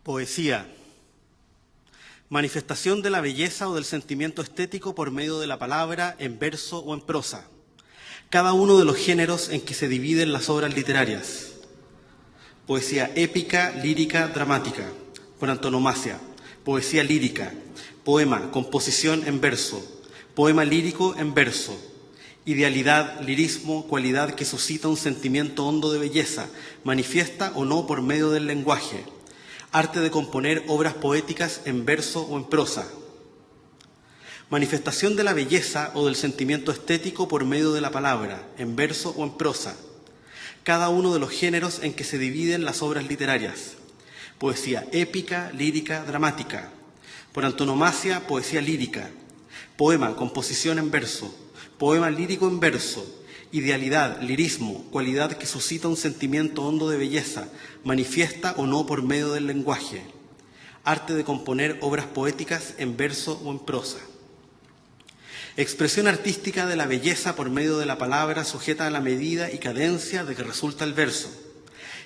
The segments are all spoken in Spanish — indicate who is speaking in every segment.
Speaker 1: Poesía. Manifestación de la belleza o del sentimiento estético por medio de la palabra, en verso o en prosa. Cada uno de los géneros en que se dividen las obras literarias. Poesía épica, lírica, dramática, por antonomasia. Poesía lírica, poema, composición en verso, poema lírico en verso. Idealidad, lirismo, cualidad que suscita un sentimiento hondo de belleza, manifiesta o no por medio del lenguaje. Arte de componer obras poéticas en verso o en prosa. Manifestación de la belleza o del sentimiento estético por medio de la palabra, en verso o en prosa. Cada uno de los géneros en que se dividen las obras literarias. Poesía épica, lírica, dramática. Por antonomasia, poesía lírica. Poema, composición en verso. Poema lírico en verso. Idealidad, lirismo, cualidad que suscita un sentimiento hondo de belleza, manifiesta o no por medio del lenguaje. Arte de componer obras poéticas en verso o en prosa. Expresión artística de la belleza por medio de la palabra sujeta a la medida y cadencia de que resulta el verso.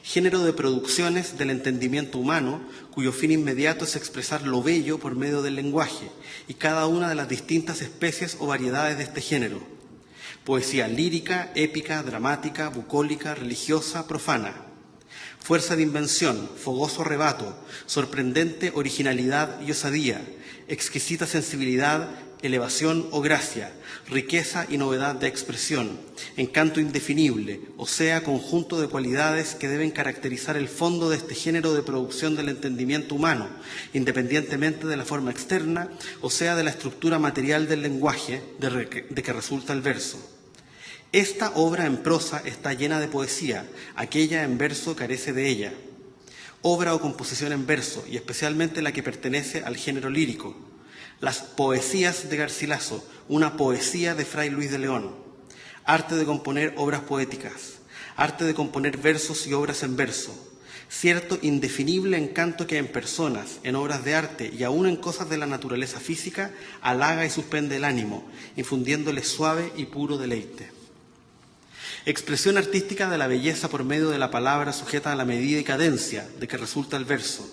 Speaker 1: Género de producciones del entendimiento humano, cuyo fin inmediato es expresar lo bello por medio del lenguaje y cada una de las distintas especies o variedades de este género. Poesía lírica, épica, dramática, bucólica, religiosa, profana. Fuerza de invención, fogoso arrebato, sorprendente originalidad y osadía, exquisita sensibilidad, elevación o gracia, riqueza y novedad de expresión, encanto indefinible, o sea, conjunto de cualidades que deben caracterizar el fondo de este género de producción del entendimiento humano, independientemente de la forma externa, o sea, de la estructura material del lenguaje de que resulta el verso. Esta obra en prosa está llena de poesía, aquella en verso carece de ella. Obra o composición en verso, y especialmente la que pertenece al género lírico. Las poesías de Garcilaso, una poesía de Fray Luis de León. Arte de componer obras poéticas. Arte de componer versos y obras en verso. Cierto indefinible encanto que en personas, en obras de arte y aún en cosas de la naturaleza física, halaga y suspende el ánimo, infundiéndole suave y puro deleite. Expresión artística de la belleza por medio de la palabra sujeta a la medida y cadencia de que resulta el verso.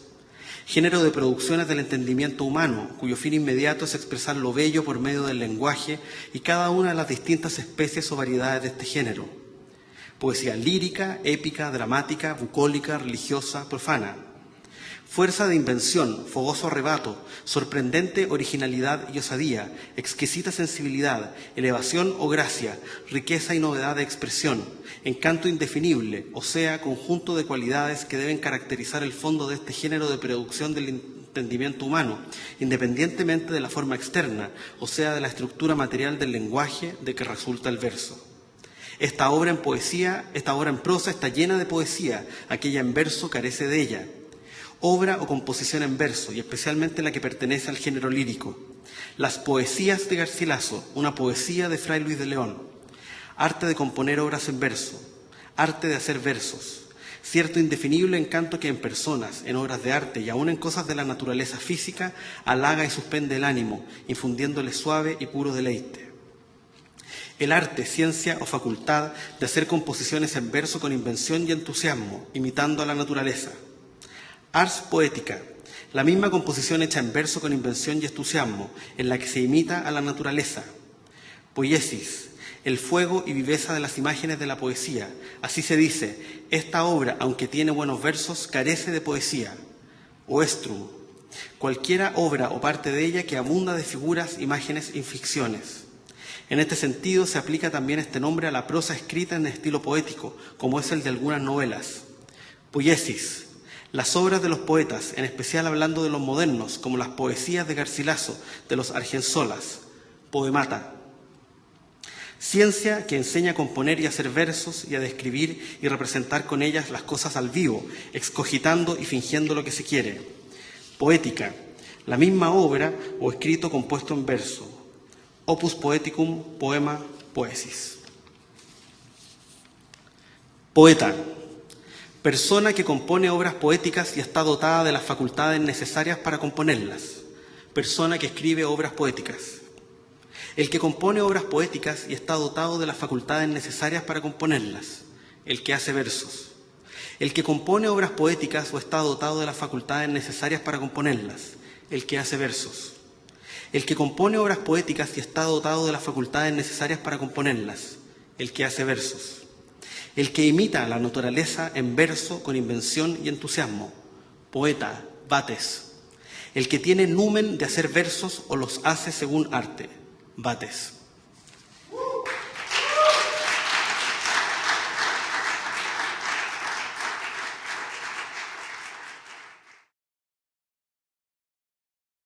Speaker 1: Género de producciones del entendimiento humano, cuyo fin inmediato es expresar lo bello por medio del lenguaje y cada una de las distintas especies o variedades de este género. Poesía lírica, épica, dramática, bucólica, religiosa, profana. Fuerza de invención, fogoso arrebato, sorprendente originalidad y osadía, exquisita sensibilidad, elevación o gracia, riqueza y novedad de expresión, encanto indefinible, o sea, conjunto de cualidades que deben caracterizar el fondo de este género de producción del entendimiento humano, independientemente de la forma externa, o sea, de la estructura material del lenguaje de que resulta el verso. Esta obra en prosa está llena de poesía, aquella en verso carece de ella. Obra o composición en verso, y especialmente la que pertenece al género lírico. Las poesías de Garcilaso, una poesía de Fray Luis de León. Arte de componer obras en verso. Arte de hacer versos. Cierto indefinible encanto que en personas, en obras de arte y aún en cosas de la naturaleza física, halaga y suspende el ánimo, infundiéndole suave y puro deleite. El arte, ciencia o facultad de hacer composiciones en verso con invención y entusiasmo, imitando a la naturaleza. Ars poética, la misma composición hecha en verso con invención y entusiasmo, en la que se imita a la naturaleza. Poiesis, el fuego y viveza de las imágenes de la poesía. Así se dice, esta obra, aunque tiene buenos versos, carece de poesía. Oestrum, cualquiera obra o parte de ella que abunda de figuras, imágenes y ficciones. En este sentido, se aplica también este nombre a la prosa escrita en estilo poético, como es el de algunas novelas. Poiesis, las obras de los poetas, en especial hablando de los modernos, como las poesías de Garcilaso, de los Argensolas. Poemata. Ciencia que enseña a componer y a hacer versos y a describir y representar con ellas las cosas al vivo, excogitando y fingiendo lo que se quiere. Poética, la misma obra o escrito compuesto en verso. Opus poeticum, poema, poesis. Poeta. Persona que compone obras poéticas y está dotada de las facultades necesarias para componerlas. Persona que escribe obras poéticas. El que compone obras poéticas y está dotado de las facultades necesarias para componerlas. El que hace versos. El que compone obras poéticas o está dotado de las facultades necesarias para componerlas, el que hace versos. El que compone obras poéticas y está dotado de las facultades necesarias para componerlas, el que hace versos. El que imita la naturaleza en verso con invención y entusiasmo, poeta, vates. El que tiene numen de hacer versos o los hace según arte, vates.